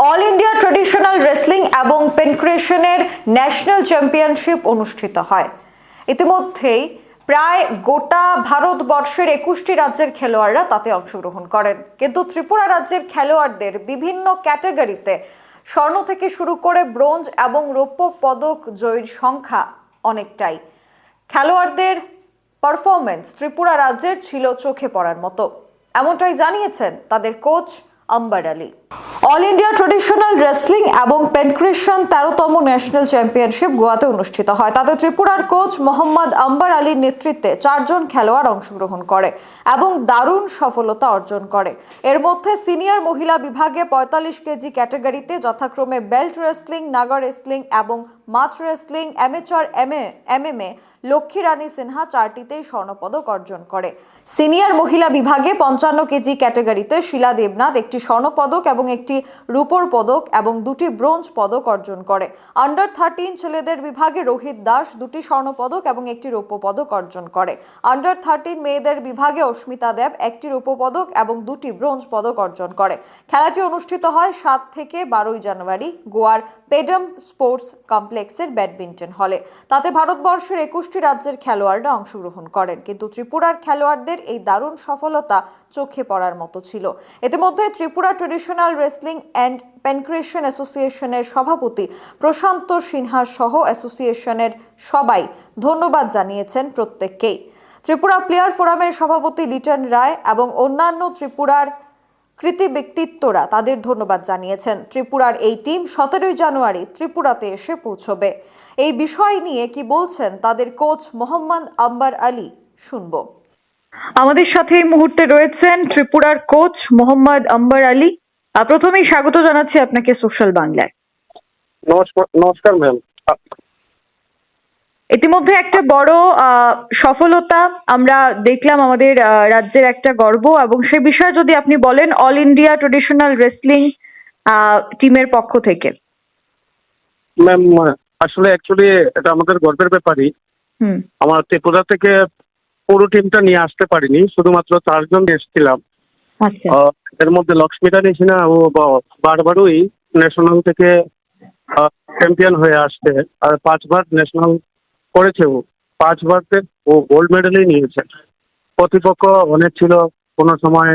All India traditional wrestling এবং পেনক্রেশনের national championship অনুষ্ঠিত হয়। ইতিমধ্যেই প্রায় গোটা ভারতবর্ষের 21টি রাজ্যের খেলোয়াড়রা তাতে অংশগ্রহণ করেন, কিন্তু ত্রিপুরা রাজ্যের খেলোয়াড়দের বিভিন্ন ক্যাটাগরিতে স্বর্ণ থেকে শুরু করে ব্রোঞ্জ এবং রৌপ্য পদক জয়ীর সংখ্যা অনেকটাই। খেলোয়াড়দের পারফরমেন্স ত্রিপুরা রাজ্যের ছিল চোখে পড়ার মতো, এমনটাই জানিয়েছেন তাদের coach Ambar Ali. All India traditional wrestling এবং পেনক্রেশন 13তম ন্যাশনাল চ্যাম্পিয়নশিপ গোয়াতে অনুষ্ঠিত হয়। তাতে ত্রিপুরার কোচ মোহাম্মদ আম্বার আলীর নেতৃত্বে 4 জন খেলোয়াড় অংশগ্রহণ করে এবং দারুণ সফলতা অর্জন করে। এর মধ্যে সিনিয়র মহিলা বিভাগে 45 কেজি ক্যাটাগরিতে যথাক্রমে বেল্ট রেসলিং, নাগা রেসলিং এবং মাছ রেসলিং, অ্যামেচার এমএমএ লক্ষ্মী রানী সিনহা 4টিতেই স্বর্ণপদক অর্জন করে। সিনিয়র মহিলা বিভাগে 55 কেজি ক্যাটাগরিতে শিলা দেবনাথ একটি স্বর্ণপদক এবং একটি রূপোর পদক এবং 2টি ব্রোঞ্জ পদক অর্জন করে। আন্ডার 13 ছেলেদের বিভাগে রোহিত দাস 2টি স্বর্ণপদক এবং একটি রৌপ্য পদক অর্জন করে। আন্ডার 13 মেয়েদের বিভাগে অস্মিতা দেব একটি রৌপ্য পদক এবং 2টি ব্রোঞ্জ পদক অর্জন করে। খেলাটি অনুষ্ঠিত হয় 7 থেকে 12 জানুয়ারি গোয়ার পেডম স্পোর্টস কমপ্লেক্সের ব্যাডমিন্টন হলে। তাতে ভারতবর্ষের 21টি রাজ্যের খেলোয়াড়রা অংশগ্রহণ করেন, কিন্তু ত্রিপুরার খেলোয়াড়দের এই দারুণ সফলতা চোখে পড়ার মতো ছিল। ইতিমধ্যে ত্রিপুরা ট্রেডিশনাল রেসলিং অ্যান্ড পেনক্রেশন অ্যাসোসিয়েশনের সভাপতি প্রশান্ত সিনহা সহ অ্যাসোসিয়েশনের সবাই ধন্যবাদ জানিয়েছেন প্রত্যেককেই। ত্রিপুরা প্লেয়ার ফোরামের সভাপতি লিটন রায় এবং অন্যান্য ত্রিপুরার কৃতি ব্যক্তিত্বরা তাদের ধন্যবাদ জানিয়েছেন। ত্রিপুরার এই টিম 17 জানুয়ারি ত্রিপুরাতে এসে পৌঁছবে। এই বিষয় নিয়ে কি বলছেন তাদের কোচ মোহাম্মদ আম্বার আলী, শুনবো। আমাদের সাথে এই মুহূর্তে রয়েছেন ত্রিপুরার কোচ মোহাম্মদ আম্বার আলী। প্রথমেই স্বাগত জানাচ্ছি আপনাকে সোশ্যাল বাংলায়। নমস্কার ম্যাম। ইতিমধ্যে একটা বড় সফলতা আমরা দেখলাম, আমাদের রাজ্যের একটা গর্ব, এবং সে বিষয়ে যদি আপনি বলেন অল ইন্ডিয়া ট্রেডিশনাল রেসলিং টিমের পক্ষ থেকে। ম্যাম, আসলে অ্যাকচুয়ালি এটা আমাদের গর্বের ব্যাপারই। আমার ত্রিপুরা থেকে পুরো টিমটা নিয়ে আসতে পারিনি, শুধুমাত্র 4 জন এসেছিলাম। আচ্ছা। এর মধ্যে লক্ষ্মীরা নিশিনা ও বারবারই ন্যাশনাল থেকে চ্যাম্পিয়ন হয়ে আসছে, আর 5বার ন্যাশনাল করেছে। ও 5বারতে ও গোল্ড মেডেলই নিয়েছে। প্রতিপক্ষ অনেক ছিল, কোনো সময়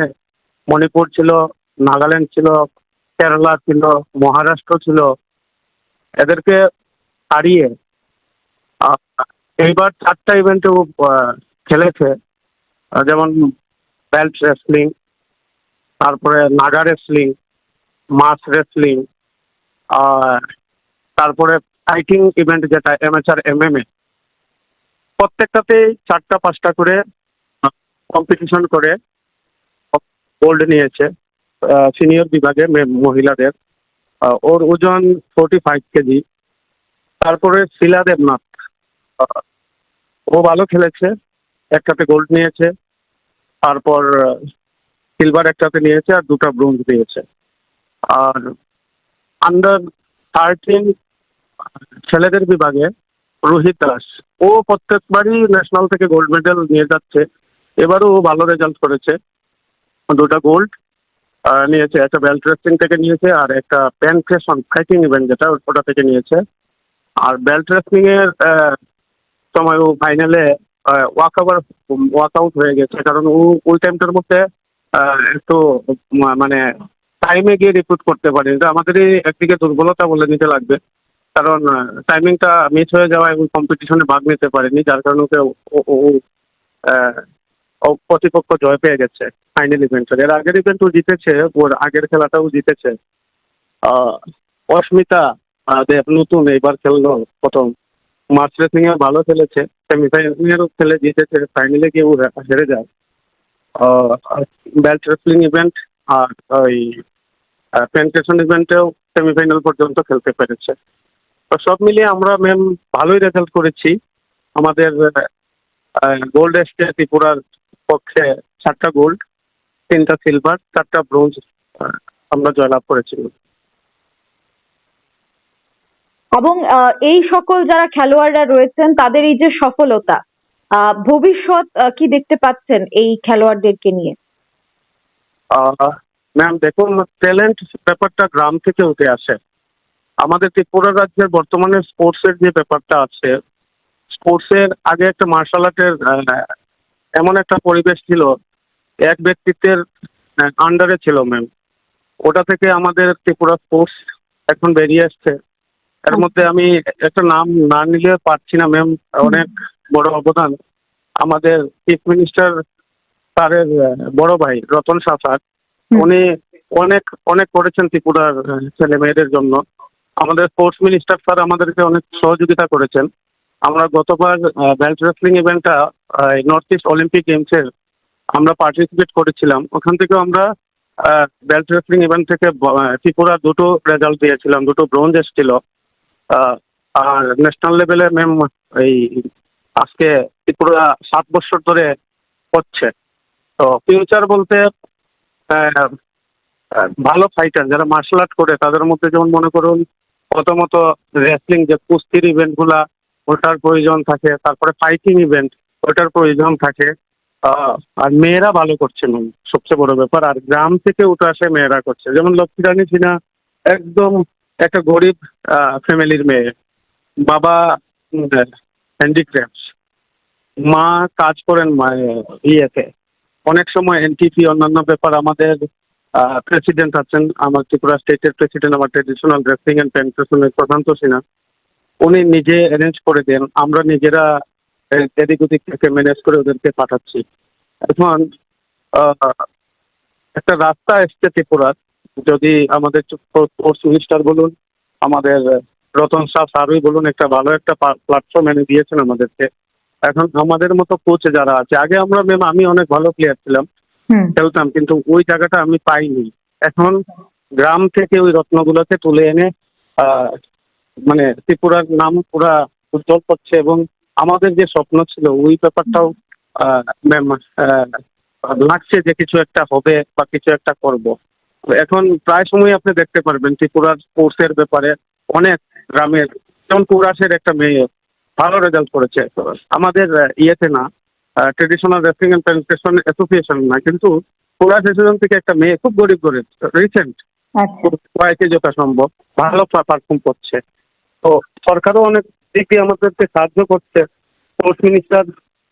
মণিপুর ছিল, নাগাল্যান্ড ছিল, কেরালা ছিল, মহারাষ্ট্র ছিল। এদেরকে হারিয়ে এইবার 4টা ইভেন্টে ও খেলেছে, যেমন বেল্ট রেসলিং, তারপরে নাগা রেসলিং, মাছ রেসলিং, তারপরে ফাইটিং ইভেন্ট যেটা অ্যামেচার এমএমএ, প্রত্যেকটাতেই 4টা 5টা করে কম্পিটিশন করে গোল্ড নিয়েছে। সিনিয়র বিভাগে মহিলাদের ওর ওজন 45 কেজি। তারপরে শিলা দেবনাথ, ও ভালো খেলেছে, একটাতে গোল্ড নিয়েছে, তারপর সিলভার একটাতে নিয়েছে, আর 2টা ব্রোঞ্জ দিয়েছে। আর আন্ডার 13 ছেলেদের বিভাগে রোহিত দাস, ও প্রত্যেকবারই ন্যাশনাল থেকে গোল্ড মেডেল নিয়ে যাচ্ছে। এবারও ও ভালো রেজাল্ট করেছে, 2টা গোল্ড নিয়েছে, একটা বেল্ট রেসলিং থেকে নিয়েছে, আর একটা পেনক্রেশন ফাইটিং ইভেন্ট যেটা ওটা থেকে নিয়েছে। আর বেল্ট রেসলিং এর সময় ও ফাইনালে ওয়াক আউট হয়ে গেছে, কারণ ও ওই টাইমটার মধ্যে একটু মানে টাইমে গিয়ে রিক্রুট করতে পারেনি। এটা আমাদেরই একদিকে দুর্বলতা বলে নিতে লাগবে, কারণ টাইমিংটা মিস হয়ে যাওয়ায় ওই কম্পিটিশনে ভাগ নিতে পারেনি, যার কারণে ওকে প্রতিপক্ষ জয় পেয়ে গেছে ফাইনাল ইভেন্টের। এর আগের ইভেন্ট ও জিতেছে, ওর আগের খেলাটাও জিতেছে। অস্মিতা দেব নতুন এইবার খেললো প্রথম। মাছ রেসিং এ ভালো খেলেছে, সেমিফাইনালেও খেলে জিতেছে, ফাইনালে গিয়ে ও হেরে যায়। বেল্ট রেসলিং ইভেন্ট আর ওই পেনক্রেশন ইভেন্টেও সেমিফাইনাল পর্যন্ত খেলতে পেরেছে। তো সব মিলিয়ে আমরা ম্যাম ভালোই রেজাল্ট করেছি। আমাদের গোল্ড এসছে ত্রিপুরার পক্ষে 4টা গোল্ড, 3টা সিলভার, 4টা ব্রোঞ্জ আমরা জয়লাভ করেছি। এবং এই সকল যারা খেলোয়াড়রা রয়েছেন তাদের এই যে সফলতা, ভবিষ্যৎ কি দেখতে পাচ্ছেন এই খেলোয়াড়দেরকে নিয়ে? ম্যাম দেখুন, ট্যালেন্ট ব্যাপারটা গ্রাম থেকে উঠে আসে। আমাদের ত্রিপুরা রাজ্যের বর্তমানে স্পোর্টসের যে ব্যাপারটা আছে, স্পোর্টসের আগে একটা মার্শাল আর্টের এমন একটা পরিবেশ ছিল, এক ব্যক্তিত্বের আন্ডারে ছিল ম্যাম। ওটা থেকে আমাদের ত্রিপুরা স্পোর্টস এখন বেরিয়ে আসছে। এর মধ্যে আমি একটা নাম না নিলে পারছি না ম্যাম, অনেক বড় অবদান আমাদের চিফ মিনিস্টার স্যারের বড় ভাই রতন শাহ স্যার। উনি অনেক অনেক করেছেন ত্রিপুরার ছেলে মেয়েদের জন্য। আমাদের স্পোর্টস মিনিস্টার স্যার আমাদেরকে অনেক সহযোগিতা করেছেন। আমরা গতবার বেল্ট রেসলিং ইভেন্টটা নর্থ ইস্ট অলিম্পিক গেমসের আমরা পার্টিসিপেট করেছিলাম। ওখান থেকে আমরা বেল্ট রেসলিং ইভেন্ট থেকে ত্রিপুরা দুটো রেজাল্ট দিয়েছিলাম, দুটো ব্রোঞ্জ এসেছিল। আর ন্যাশনাল লেভেলে ম্যাম এই আজকে ত্রিপুরা 7 বছর ধরে হচ্ছে। তো ফিউচার বলতে ভালো ফাইটার যারা মার্শাল আর্ট করে তাদের মধ্যে যেমন মনে করুন প্রথমত রেসলিং যে কুস্তির ইভেন্টগুলা ওটার প্রয়োজন থাকে, তারপরে ফাইটিং ইভেন্ট ওটার প্রয়োজন থাকে। আর মেয়েরা ভালো করছে ম্যাম, সবচেয়ে বড় ব্যাপার। আর গ্রাম থেকে উঠে আসে মেয়েরা করছে, যেমন লক্ষ্মী রানী সিনহা একদম একটা গরিব ফ্যামিলির মেয়ে, বাবা হ্যান্ডিক্রাফটস, মা কাজ করেন ইয়েতে। অনেক সময় এনটিপি অন্যান্য ব্যাপার আমাদের প্রেসিডেন্ট আছেন, আমার ত্রিপুরা স্টেটের প্রেসিডেন্ট, আমার ট্রেডিশনাল ড্রেসিং অ্যান্ড পেন্ট্রেশনের প্রশান্ত সিনহা, উনি নিজে অ্যারেঞ্জ করে দেন। আমরা নিজেরা এদিক ওদিক থেকে ম্যানেজ করে ওদেরকে পাঠাচ্ছি। এখন একটা রাস্তা এসছে ত্রিপুরার, যদি আমাদের স্পোর্টস মিনিস্টার বলুন, আমাদের রতন শাহ স্যারই বলুন, একটা ভালো একটা প্ল্যাটফর্ম এনে দিয়েছেন আমাদেরকে। এখন আমাদের মতো কোচ যারা আছে, আগে আমরা ম্যাম আমি অনেক ভালো প্লেয়ার ছিলাম, খেলতাম, কিন্তু ওই জায়গাটা আমি পাইনি। এখন গ্রাম থেকে ওই রত্নগুলোকে তুলে এনে মানে ত্রিপুরার নাম পুরা উজ্জ্বল করছে। এবং আমাদের যে স্বপ্ন ছিল ওই ব্যাপারটাও ম্যাম লাগছে যে কিছু একটা হবে বা কিছু একটা করব। এখন প্রায় সময় আপনি দেখতে পারবেন ত্রিপুরার স্পোর্টসের ব্যাপারে অনেক গ্রামের, যেমন কুরাশের একটা মেয়ে ভালো রেজাল্ট করেছে আমাদের ইয়েতে না, traditional wrestling and penetration association না, কিন্তু কুরাশ অ্যাসোসিয়েশন থেকে একটা মেয়ে খুব গরিব রিসেন্ট কয়েকে যথাসম্ভব ভালো পারফর্ম করছে। তো সরকারও অনেক দিক দিয়ে আমাদেরকে সাহায্য করছে। স্পোর্টস মিনিস্টার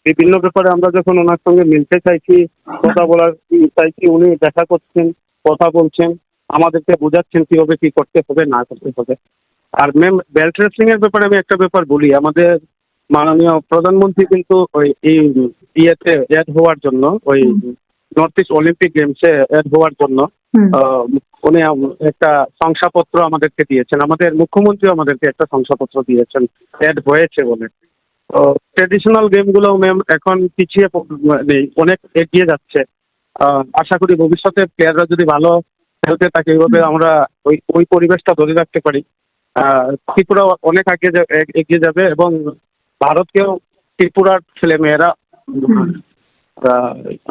বিভিন্ন ব্যাপারে আমরা যখন ওনার সঙ্গে মিলতে চাইছি, কথা বলার চাইছি, উনি দেখা করছেন, কথা বলছেন, আমাদেরকে বোঝাচ্ছেন কিভাবে কি করতে হবে না করতে হবে। আর ম্যাম বেল্ট রেসলিং এর ব্যাপারে আমি একটা ব্যাপার বলি, আমাদের মাননীয় প্রধানমন্ত্রী কিন্তু ওই এই ইয়েতে অ্যাড হওয়ার জন্য, ওই নর্থ ইস্ট অলিম্পিক গেমসে অ্যাড হওয়ার জন্য উনি একটা শংসাপত্র আমাদেরকে দিয়েছেন। আমাদের মুখ্যমন্ত্রী আমাদেরকে একটা শংসাপত্র দিয়েছেন অ্যাড হয়েছে বলে। তো ট্রেডিশনাল গেমগুলো ম্যাম এখন পিছিয়ে নেই, অনেক এগিয়ে যাচ্ছে। আশা করি ভবিষ্যতে প্লেয়াররা যদি ভালো খেলতে থাকে, এইভাবে আমরা ওই পরিবেশটা ধরে রাখতে পারি, ত্রিপুরা অনেক এগিয়ে যাবে এবং ভারতকেও ত্রিপুরার ছেলে মেয়েরা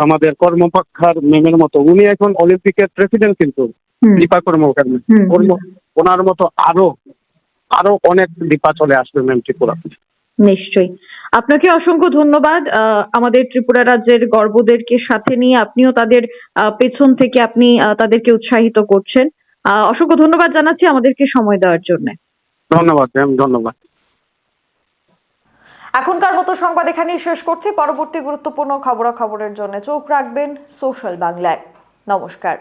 আমাদের কর্মপক্ষার ম্যামের মতো, উনি এখন অলিম্পিকের প্রেসিডেন্ট, কিন্তু দীপা কর্মকার ওনার মতো আরো অনেক দীপা চলে আসবে ম্যাম ত্রিপুরা। নিশ্চয়ই। আপনাকে অসংখ্য ধন্যবাদ। আমাদের ত্রিপুরা রাজ্যের গর্বদেরকে সাথে নিয়ে আপনিও তাদের পেছন থেকে আপনি তাদেরকে উৎসাহিত করছেন। অসংখ্য ধন্যবাদ জানাচ্ছি আমাদেরকে সময় দেওয়ার জন্য। ধন্যবাদ ম্যাম, ধন্যবাদ। এখনকার মতো সংবাদ এখানেই শেষ করছি। পরবর্তী গুরুত্বপূর্ণ খবরাখবরের জন্য চোখ রাখবেন সোশ্যাল বাংলায়। নমস্কার।